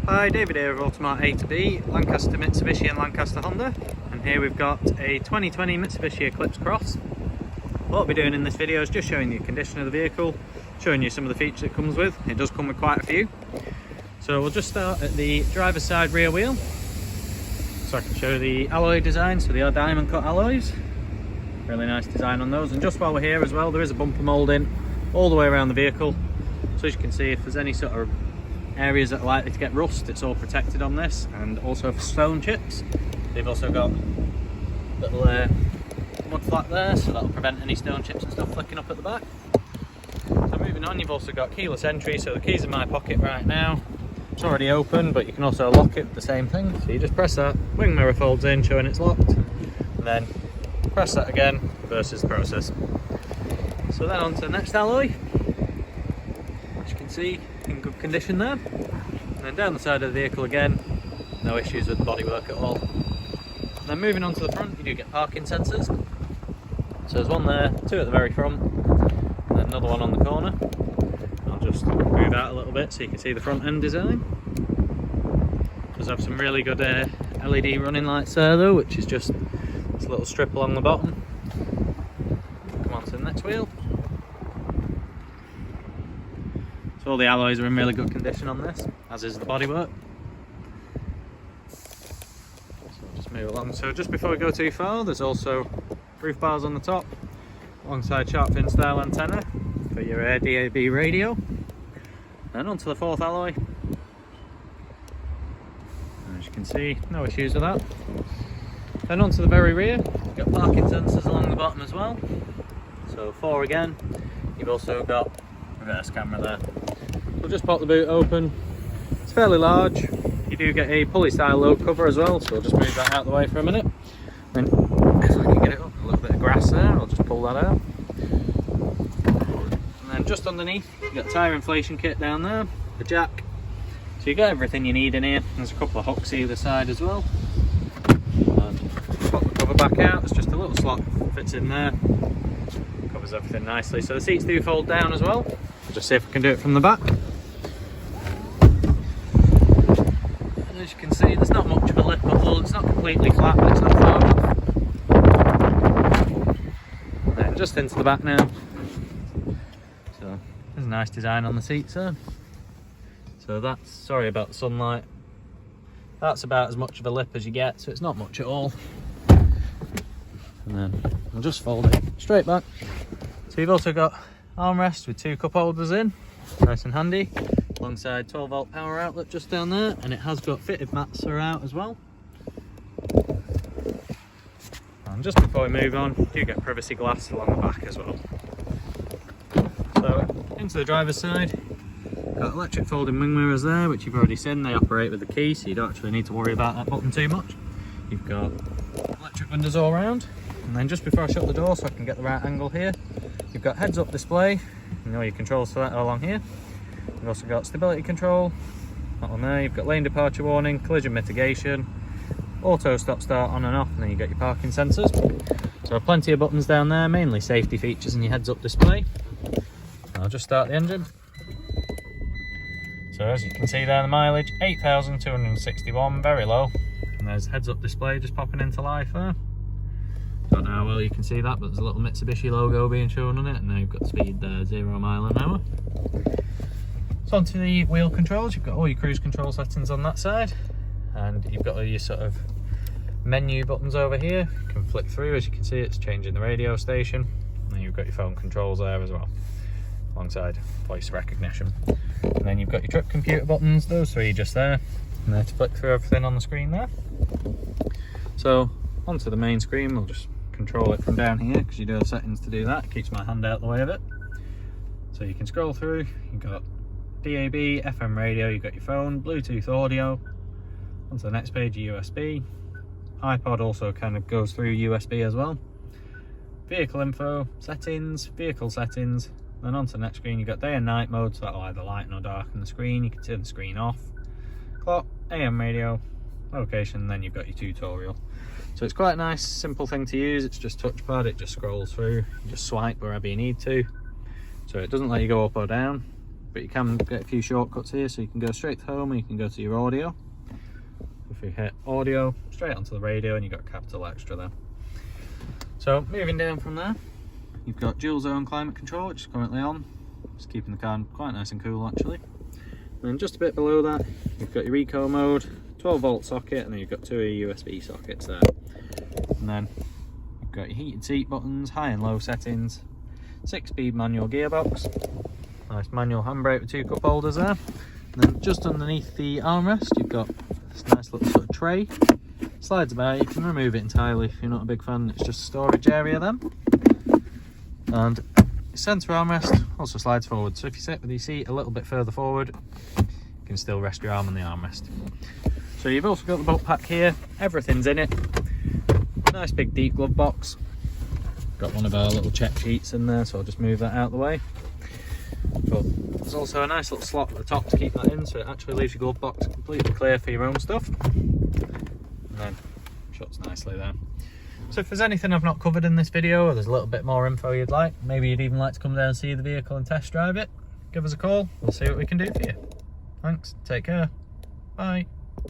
Hi, David here of Automart A2B, Lancaster Mitsubishi and Lancaster Honda, and here we've got a 2020 Mitsubishi Eclipse Cross. What I'll be doing in this video is just showing you the condition of the vehicle, showing you some of the features it comes with. It does come with quite a few. So we'll just start at the driver's side rear wheel, so I can show the alloy design. So they are diamond cut alloys, really nice design on those. And just while we're here as well, there is a bumper moulding all the way around the vehicle, so as you can see, if there's any sort of areas that are likely to get rust, it's all protected on this. And also for stone chips, they've also got a little mud flat there, so that'll prevent any stone chips and stuff flicking up at the back. So moving on, you've also got keyless entry, so the key's in my pocket right now. It's already open, but you can also lock it with the same thing. So you just press that, wing mirror folds in showing it's locked, and then press that again, reverses the process. So then on to the next alloy, as you can see, in good condition there. And then down the side of the vehicle again, no issues with the bodywork at all. And then moving on to the front, you do get parking sensors. So there's one there, two at the very front, and then another one on the corner. I'll just move out a little bit so you can see the front end design. Does have some really good LED running lights there though, which is just this little strip along the bottom. Come on to the next wheel. So all the alloys are in really good condition on this, as is the bodywork. So I'll just move along. So just before we go too far, there's also roof bars on the top, alongside shark fin style antenna for your DAB radio. Then onto the fourth alloy. As you can see, no issues with that. Then onto the very rear, you've got parking sensors along the bottom as well. So 4 again. You've also got reverse camera there. We'll just pop the boot open. It's fairly large. You do get a pulley style load cover as well, so we'll just move that out of the way for a minute. Then if I can get it up, a little bit of grass there, I'll just pull that out. And then just underneath, you've got tyre inflation kit down there, the jack. So you've got everything you need in here. There's a couple of hooks either side as well. And pop the cover back out, there's just a little slot fits in there. Covers everything nicely. So the seats do fold down as well. I'll just see if I can do it from the back. And as you can see, there's not much of a lip at all. It's not completely flat, but it's not far off. And then just into the back now. So there's a nice design on the seats there. So that's, sorry about the sunlight, that's about as much of a lip as you get, so it's not much at all. And then I'll just fold it straight back. So you've also got armrests with 2 cup holders in, nice and handy, alongside 12 volt power outlet just down there, and it has got fitted mats throughout as well. And just before we move on, you do get privacy glass along the back as well. So into the driver's side, got electric folding wing mirrors there, which you've already seen. They operate with the key, so you don't actually need to worry about that button too much. You've got electric windows all around. And then just before I shut the door so I can get the right angle here, you've got heads up display, you know your controls for that are along here. You've also got stability control, that one there. You've got lane departure warning, collision mitigation, auto stop start on and off, and then you've got your parking sensors. So plenty of buttons down there, mainly safety features in your heads up display. I'll just start the engine. So as you can see there, the mileage 8,261, very low. And there's heads up display just popping into life there. Don't know how well you can see that, but there's a little Mitsubishi logo being shown on it, and now you've got the speed there, 0 mile an hour. So onto the wheel controls, you've got all your cruise control settings on that side, and you've got all your sort of menu buttons over here. You can flick through, as you can see it's changing the radio station, and then you've got your phone controls there as well, alongside voice recognition. And then you've got your trip computer buttons, those 3 just there, and there to flick through everything on the screen there. So onto the main screen, we'll just control it from down here because you do have settings to do that. It keeps my hand out of the way of it. So you can scroll through, you've got DAB, FM radio, you've got your phone, Bluetooth audio. Onto the next page, your USB. iPod also kind of goes through USB as well. Vehicle info, settings, vehicle settings. Then onto the next screen, you've got day and night mode, so that'll either lighten or darken the screen. You can turn the screen off. Clock, AM radio, location, and then you've got your tutorial. So it's quite a nice, simple thing to use. It's just touchpad, it just scrolls through. You just swipe wherever you need to. So it doesn't let you go up or down. but you can get a few shortcuts here, so you can go straight to home and you can go to your audio. If you hit audio, straight onto the radio, and you've got capital extra there. So moving down from there, you've got dual zone climate control, which is currently on. Just keeping the car quite nice and cool actually. And then just a bit below that, you've got your eco mode, 12-volt socket, and then you've got 2 USB sockets there. And then you've got your heated seat buttons, high and low settings, 6-speed manual gearbox, nice manual handbrake with 2 cup holders there. And then just underneath the armrest, you've got this nice little sort of tray. Slides about, you can remove it entirely if you're not a big fan, it's just a storage area then. And the centre armrest also slides forward, so if you sit with your seat a little bit further forward, you can still rest your arm on the armrest. So you've also got the bolt pack here, everything's in it. Nice big deep glove box. Got one of our little check sheets in there, so I'll just move that out of the way. But there's also a nice little slot at the top to keep that in, so it actually leaves your glove box completely clear for your own stuff. And then shuts nicely there. So if there's anything I've not covered in this video, or there's a little bit more info you'd like, maybe you'd even like to come down and see the vehicle and test drive it, give us a call, we'll see what we can do for you. Thanks, take care, bye.